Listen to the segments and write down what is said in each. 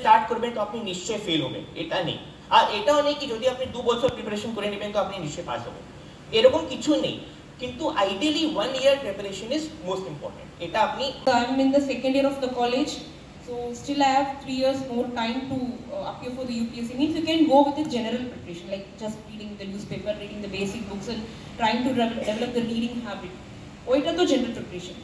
Start করবেন তো আপনি নিশ্চয়ই ফেল হবেন, এটা নেই। আর এটাও নেই কি যদি আপনি 2 বছর প্রিপারেশন করে নেবেন তো আপনি নিশ্চয়ই পাস হবেন, এরকম কিছু নেই। কিন্তু ideally 1 year preparation is most important, এটা আপনি। I am in the second year of the college, so still I have 3 years more time to appear for the UPSC. Means you can go with the general preparation, like just reading the newspaper, reading the basic books and trying to develop the reading habit. ওইটা তো general preparation.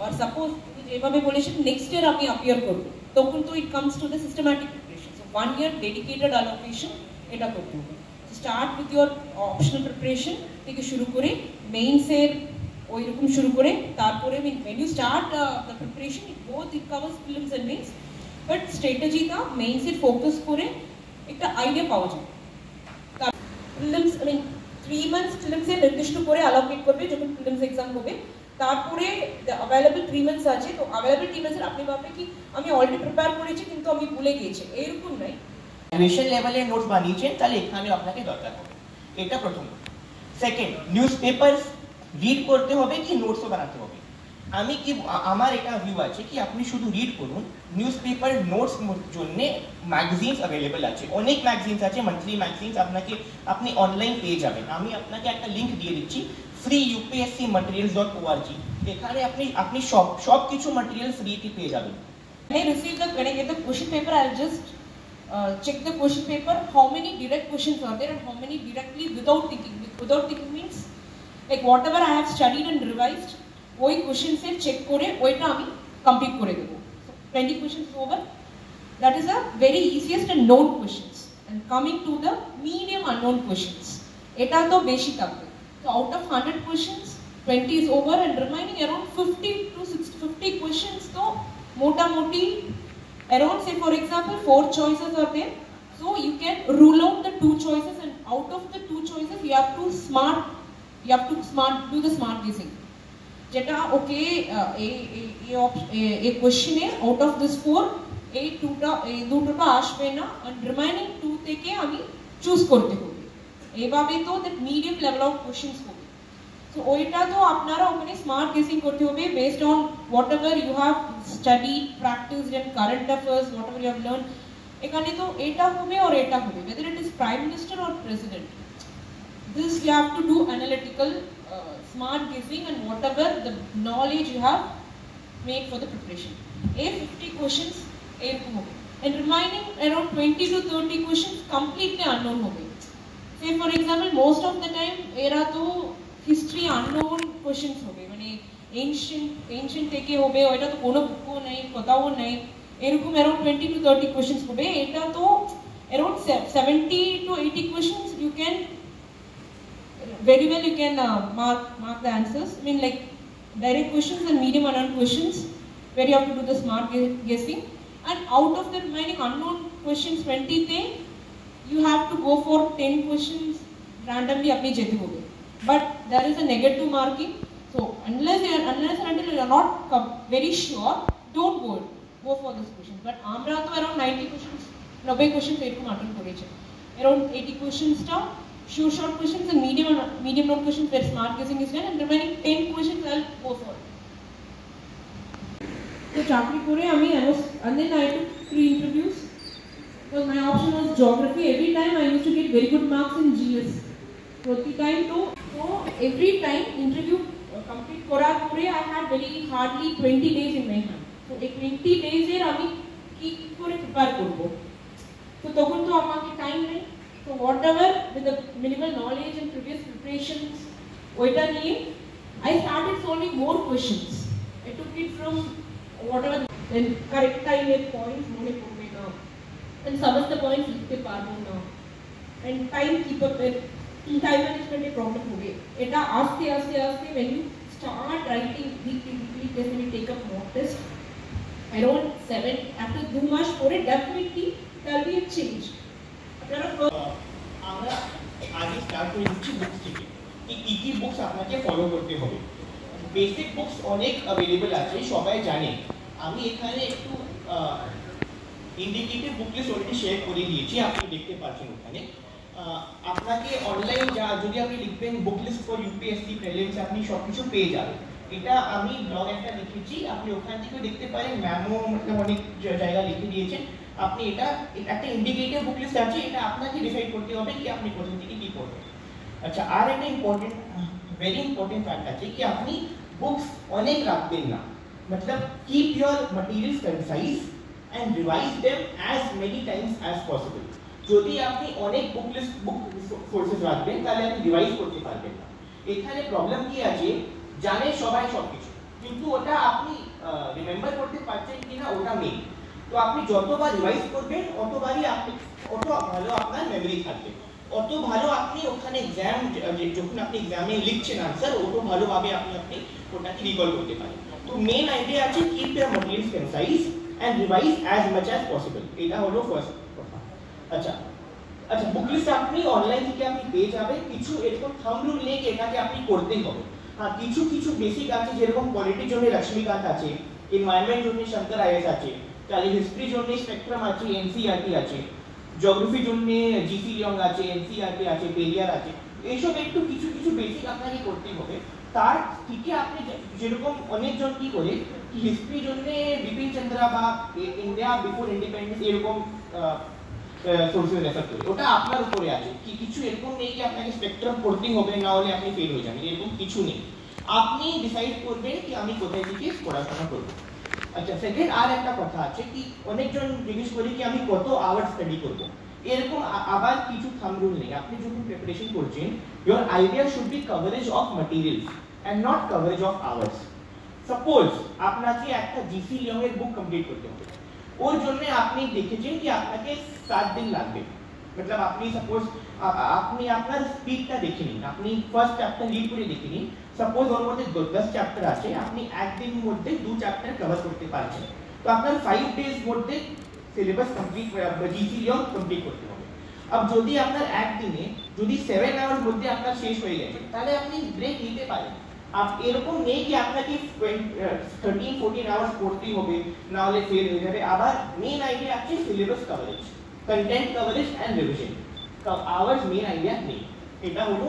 Are suppose যেভাবে বলেছেন next year আমি appear করব, তখন তো it comes to the systematic preparation. So 1 year dedicated allocation এটা করতে হবে। Start with your optional preparation থেকে শুরু করে মেইনসের ওইরকম শুরু করে তারপরে when you start the preparation both it covers prelims and mains, but strategy টা মেইনসের ফোকাস করে একটা আইডিয়া পাওয়া যায়। প্রিলিমস 3 months প্রিলিমস এর নির্দিষ্ট করে অ্যালোকেট করবে যখন প্রিলিমস এক্সাম হবে। তারপরে অ্যাভেলেবল 3 months আছে, তো অ্যাভেলেবল 3 months এর আপনি ভাববে কি আমি অলরেডি প্রিপেয়ার করেছি কিন্তু আমি ভুলে গিয়েছি, এরকম নাই। গ্রাজুয়েশন লেভেলের নোটস বানিয়েছেন তাহলে এখানে আপনাকে দরকার হবে, এটা প্রথম। সেকেন্ড, নিউজ পেপার রিড করতে হবে কি নোটসও বানাতে হবে? আমি কি আমার এটা ভিউ আছে কি আপনি শুধু রিড করুন, নিউজ পেপার নোটস জন্য ম্যাগাজিনস অ্যাভেলেবল আছে, অনেক ম্যাগাজিনস আছে, মান্থলি ম্যাগাজিনস আপনি অনলাইন পেয়ে যাবেন। আমি আপনাকে একটা লিংক দিয়ে দিচ্ছি freeupscmaterials.org, এখানে আপনি সব কিছু ম্যাটেরিয়াল ফ্রিতে পেয়ে যাবেন। When I get the question paper, I'll just check the question paper, how many direct questions are there and how many directly without thinking. Without thinking means like whatever I have studied and revised, ওই questions এর check করে ওইটা আমি complete করে দেব। So 20 questions over, that is the very easiest and known questions. And coming to the medium unknown questions, এটা তো বেশি থাকবে। So out of 100 questions 20 is over and remaining around 50 questions তো মোটামুটি around, say for example 4 choices are there, so you can rule out the 2 choices and out of the 2 choices you have to do the smart guessing, যেটা ওকে এই কোশ্চেনে out of this 4 এই দুটোটা আসবে না and remaining 2 থেকে আমি choose করতে হবে। এইভাবে তো that medium level of questions হবে। So ওইটা তো আপনারা ওখানে স্মার্ট গেসিং করতে হবে based on whatever you have studied, practised and current affairs, whatever you have learn. এখানে তো এটা হবে আর এটা হবে, whether it is prime minister or president, this you have to do analytical smart guessing and whatever the knowledge you have made for the preparation. A 50 questions এরকম হবে and remaining around 20 to 30 questions completely unknown হবে। Say for example most of the time এরা তো history unknown questions হবে, মানে ancient থেকে হবে, ওইটা তো কোনো বুকও নেই, কোথাও নেই, এরকম অ্যারাউন্ড 20 to 30 কোশ্চেন্স হবে। এটা তো around 70 to 80 questions you can very well you can mark the answers. I mean like direct questions and medium unknown questions where you have to do the smart guessing, and out of the remaining unknown questions 20 te you have to go for 10 questions randomly apni jete hobe, but there is a negative marking. So unless and until you are not very sure, don't go for this question. But amra to around 90 questions 90 questions erokom attend koreche, around 80 questions ta sure short questions and medium known questions where smart guessing is done, and remaining 10 questions I'll go for it. So chakri kore ami and then I took 3 interviews because my option was geography. Every time I used to get very good marks in GS. Proti time to so every time interview complete korar pore I had very hardly 20 days in my hand. So এই 20 days এর আমি কি করে prepare করব? তো তখন তো আমাকে টাইম নেই। So whatever with the minimal knowledge and previous preparations ওইটা নিয়ে I started solving more questions. I took it from whatever then correct time এর points মনে পড়বে না and সমস্ত points লিখতে পারবো না and time keep up with time management এর প্রবলেম হবে। এটা আস্তে আস্তে when you start writing weekly test, when you take up mock test around 7 after 2 months পরে definitely there will be a change. আমরা আগে স্টার্ট করে দিচ্ছি বুকস থেকে, কি কি বুকস আপনাকে ফলো করতে হবে। বেসিক বুকস অনেক অ্যাভেলেবল আছে, সবাই জানে। আমি এখানে একটু indicative book list already share করে দিয়েছি, আপনি দেখতে পাচ্ছেন ওখানে। আপনাকে অনলাইন যদি আপনি লিখবেন book list for UPSC prelims আপনি সব কিছু পেয়ে যাবেন। এটা আমি ব্লগ একটা লিখেছি, আপনি ওখান থেকেও দেখতে পারেন, ম্যামও অনেক জায়গা লিখে দিয়েছেন। আপনি এটা একটা ইন্ডিকেটর বুক লিস্ট আছে, এটা আপনাকে ডিসাইড করতে হবে কি আপনি কোথা থেকে কি করবেন। আচ্ছা, আর একটা ইম্পর্টেন্ট ভেরি ইম্পর্টেন্ট ফ্যাক্ট আছে কি আপনি বুকস অনেক রাখবেন না, मतलब keep your materials concise and revise them as many times as possible। যদি আপনি অনেক বুক সোর্সেস রাখবেন তাহলে আপনি রিভাইজ করতে পারবেন না। এখানে প্রবলেম কি আছে, জানে সবাই সবকিছু, কিন্তু ওটা আপনি রিমেম্বার করতে পারছেন কিনা ওটা মেইন। তো আপনি যতবার রিভাইজ করবেন অতবারই আপনি অত ভালো আপনার মেমরি থাকবে, অত ভালো আপনি ওখানে এক্সাম যখন আপনি এক্সামে লিখছেন আনসার অত ভালোভাবে আপনি ওটাকে রিকল করতে পারেন। তো মেইন আইডিয়া আছে keep your materials concise and revise as much as possible, এটা হলো ফার্স্ট কথা। আচ্ছা বুক লিস্ট আপনি অনলাইন থেকে আপনি পেয়ে যাবেন, কিছু এরকম থাম্ব রুল নেই এটাকে আপনি করতেই হবে। হ্যাঁ, কিছু বেসিক আছে, যেরকম পলিটির জন্য লক্ষ্মীকান্ত আছে, এনভায়রনমেন্ট জন্য শঙ্কর আইএস আছে, তাহলে হিস্ট্রি জন্য স্পেকট্রাম আছে, এনসিইআরটি আছে, জিওগ্রাফি জন্য জিসি লিয়ং আছে, এনসিইআরটি আছে, পেরিয়ার আছে। এইসব একটু কিছু বেসিক আপনাকে করতেই হবে। তার থেকে আপনি যেরকম অনেকজন কি করে হিস্ট্রি জন্য বিপিন চন্দ্রা বা ইন্ডিয়া বিফোর ইন্ডিপেন্ডেন্স এরকম সোর্সেস রেফার করে, ওটা আপনার উপরে আছে কি কিছু এরকম নেই কি আপনাকে স্পেকট্রাম পড়তেই হবে না হলে আপনি ফেল হয়ে যাবেন, এরকম কিছু নেই। আপনি ডিসাইড করবেন কি আমি কোথায় থেকে পড়াশোনা করব। আচ্ছা, সেকেন্ড আর একটা কথা আছে কি অনেকজন জিজ্ঞেস করে কি আমি কত আওয়ার স্টাডি করব, এরকম আবার কিছু থাম্ব রুল নেই। আপনি যখন প্রিপারেশন করছেন your idea should be coverage of materials and not coverage of hours। Suppose আপনাকে একটা জিসি লিয়ং এর বুক কমপ্লিট করতে হবে, ওর জন্য আপনি দেখেছেন কি আপনাকে 7 দিন লাগবে, मतलब আপনি সাপোজ আপনি আপনার স্পিডটা দেখে নিন, আপনি ফার্স্ট চ্যাপ্টার লিড করে দেখে নিন, সাপোজ ওর মধ্যে 10 চ্যাপ্টার আছে, আপনি একদিনের মধ্যে 2 চ্যাপ্টার কভার করতে পারছেন, তো আপনার 5 ডেজ মধ্যে syllabus complete GC Leong complete করতে হবে। अब যদি আপনার একদিনে যদি 7 আওয়ার্স মধ্যে আপনার শেষ হয়ে গেছে তাহলে আপনি ব্রেক নিতে পারেন। আপ এরকম নেই কি আপনাকে 13-14 আওয়ার্স পড়তেই হবে না হলে ফেল হয়ে যাবে। আবার মেইন আইডিয়া আছে syllabus coverage, content coverage and revision, hours main idea নেই। এটা হলো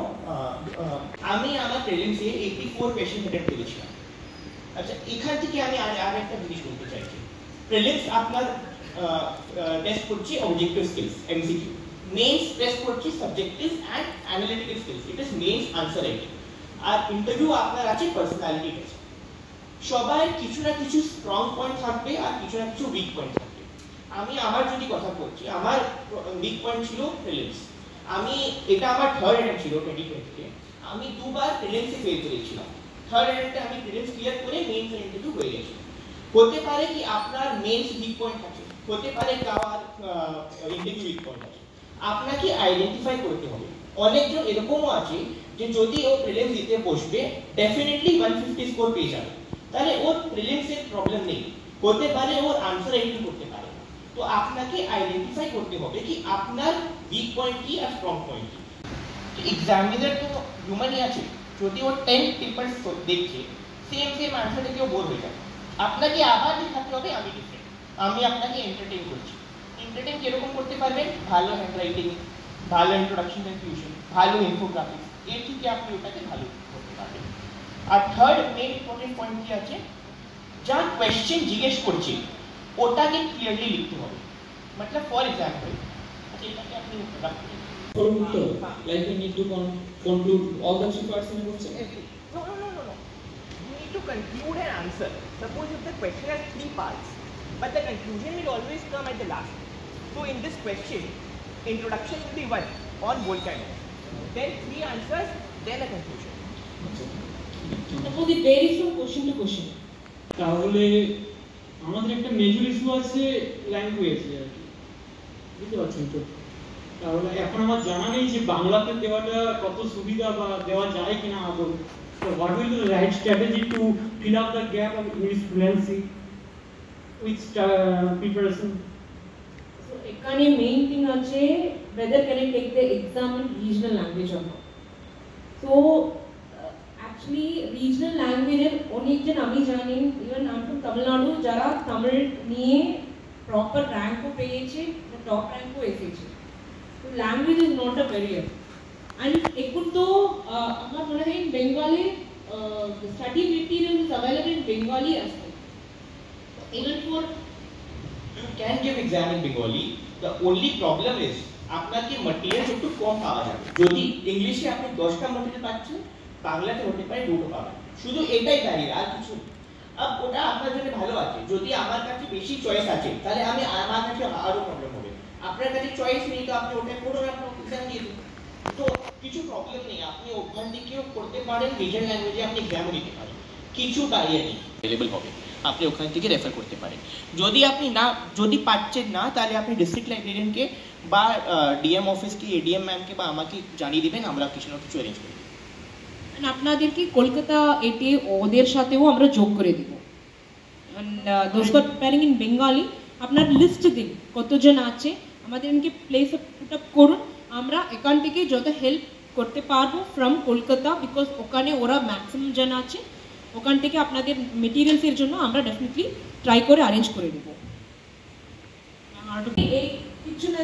আমি আমার প্রিলিমসে 84 কোশ্চেন অ্যাটেম্প করেছিলাম। আচ্ছা, এখান থেকে আমি আর একটা জিনিস বলতে চাইছি, প্রিলিমস আপনার টেস্ট করছে objective skills MCQ, mains test করছে subjective and analytical skills, it is mains answer writing. আর ইন্টারভিউ আপনার আছে পার্সোনালিটি টেস্ট। সবাই কিছু না কিছু স্ট্রং পয়েন্ট থাকবে আর কিছু না কিছু উইক পয়েন্ট থাকবে। আমি আমার যদি কথা বলছি, আমার উইক পয়েন্ট ছিল প্রিলিমস, আমি এটা আমার থার্ড অ্যাটেম্প ছিল 2020-তে, আমি দুবার প্রিলিমসে ফেল করেছিলাম, থার্ড অ্যাটেম্পে আমি প্রিলিমস ক্লিয়ার করে মেইনস ইন্টারভিউ হয়ে গেছি। হতে পারে কি আপনার মেইনস উইক পয়েন্ট আছে, হতে পারে কার ইন্টারভিউ উইক পয়েন্ট আছে, আপনাকে আইডেন্টিফাই করতে হবে। অনেকজন এরকমও আছে যে যদি ও প্রিলিমস দিতে বসবে ডেফিনেটলি 150 স্কোর পেয়ে যাবে, তাহলে ওর প্রিলিমসের প্রবলেম নেই, হতে পারে ওর আনসার রাইটিং করতে পারে। তো আপনাকে আইডেন্টিফাই করতে হবে কি আপনার উইক পয়েন্ট কি আর স্ট্রং পয়েন্ট কি। এক্সামিনার তো হিউম্যানই আছে, যদি ও 10 পেপারস দেখছে সেম আনসার দেখে ও বোর হয়ে যাবে, আপনাকে আবার দেখাতে হবে আমি ডিফারেন্ট, আমি আপনাকে এন্টারটেইন করছি। এন্টারটেইন কিরকম করতে পারবেন, ভালো হ্যান্ডরাইটিং, ভালো ইন্ট্রোডাকশন কনফিউশন, ভালো ইনফোগ্রাফিক্স, এর থেকে আপনি ওটাকে ভালো করতে পারবেন। আর থার্ড মেইন ইম্পর্টেন্ট পয়েন্ট কি আছে, যা কোয়েশ্চেন জিজ্ঞেস করছে ওটাকে ক্লিয়ারলি লিখতে হবে। मतलब ফর एग्जांपल আচ্ছা এটাকে আপনি রাখতে like we need to conclude all the 3 parts in a question. No. You need to conclude an answer. Suppose if the question has 3 parts, but the conclusion will always come at the last. So in this question, introduction will be 1 on volcanoes, then 3 answers, then a conclusion. Suppose it varies from question to question. তাহলে আমাদের একটা major issue আছে language আর কি, বুঝতে পারছেন তো। তাহলে এখন আমার জানা নেই যে বাংলাতে দেওয়াটা কত সুবিধা বা দেওয়া যায় কিনা আদৌ। So what will be the right strategy to fill up the gap of English fluency with preparation? So এখানে মেইন থিং আছে whether can I take the exam in regional language or not. So actually regional language এর অনেকজন আমি জানি, even I'm from Tamil Nadu, যারা তামিল নিয়ে proper র্যাঙ্কও পেয়েছে, top র্যাঙ্কও এসেছে। So language is not a barrier. And এখন তো আমার মনে হয় Bengali study material is available in Bengali as well. Even for You can give exam in Bengali. The only problem is আপনাকে ম্যাটেরিয়াল একটু কম পাওয়া যাবে। যদি ইংলিশে আপনি 10টা ম্যাটেরিয়াল পাচ্ছেন, বাংলাতে হতে পারে 2টো পাবেন। শুধু এটাই ব্যারিয়ার, আর কিছু না। ওটা আপনার জন্য ভালো আছে। যদি আমার কাছে বেশি চয়েস আছে, তাহলে আমার কাছে আরো প্রবলেম হবে। আপনার কাছে চয়েস নেই, তো আপনি ওটা করে আপনি এক্সাম দিয়ে দিন। তো কিছু প্রবলেম নেই, আপনি ওখান থেকেও করতে পারেন, রিজন ল্যাঙ্গুয়েজে আপনি এক্সামও দিতে পারেন, কিছু ব্যারিয়ার নেই, অ্যাভেলেবল হবে, আপনি ওখান থেকে রেফার করতে পারেন। যদি পাচ্ছেন না, তাহলে আপনি ডিস্ট্রিক্ট লাইব্রেরিয়ানকে বা ডিএম অফিসকে, এডিএম ম্যামকে বা আমাকে জানিয়ে দিবেন, আমরা কিছু না কিছু অ্যারেঞ্জ করে দেব। আপনাদেরকে কলকাতা এটি ওদের সাথেও আমরা যোগ করে দিব। Those goat preparing in Bengali, আপনার লিস্ট দিন কতজন আছে, আমাদেরকে প্লেস পুট আপ করুন, আমরা এখান থেকে যত হেল্প করতে পারবো ফ্রম কলকাতা, বিকজ ওখানে ওরা ম্যাক্সিমাম জন আছে, ওখান থেকে আপনাদের মেটেরিয়ালসের জন্য আমরা ডেফিনেটলি ট্রাই করে অ্যারেঞ্জ করে দেবো। এই কিছু না,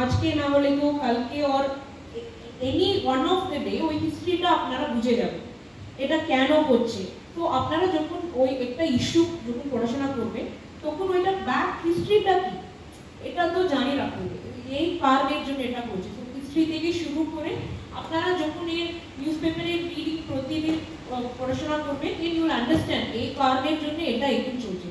আজকে না হলে তো কালকে ওর any one of the day ওই হিস্ট্রিটা আপনারা বুঝে যাবেন এটা কেন হচ্ছে। তো আপনারা যখন ওই একটা ইস্যু যখন পড়াশোনা করবেন, তখন ওইটা ব্যাক হিস্ট্রিটা কি এটা তো জানি রাখুন, এই কারণের জন্য এটা করছে। তো হিস্ট্রি থেকে শুরু করে আপনারা যখন এই নিউজ পেপারের রিডিং প্রতিদিন পড়াশোনা করবেন, ইউ উইল আন্ডারস্ট্যান্ড এই কারণের জন্য এটা একদম চলছে।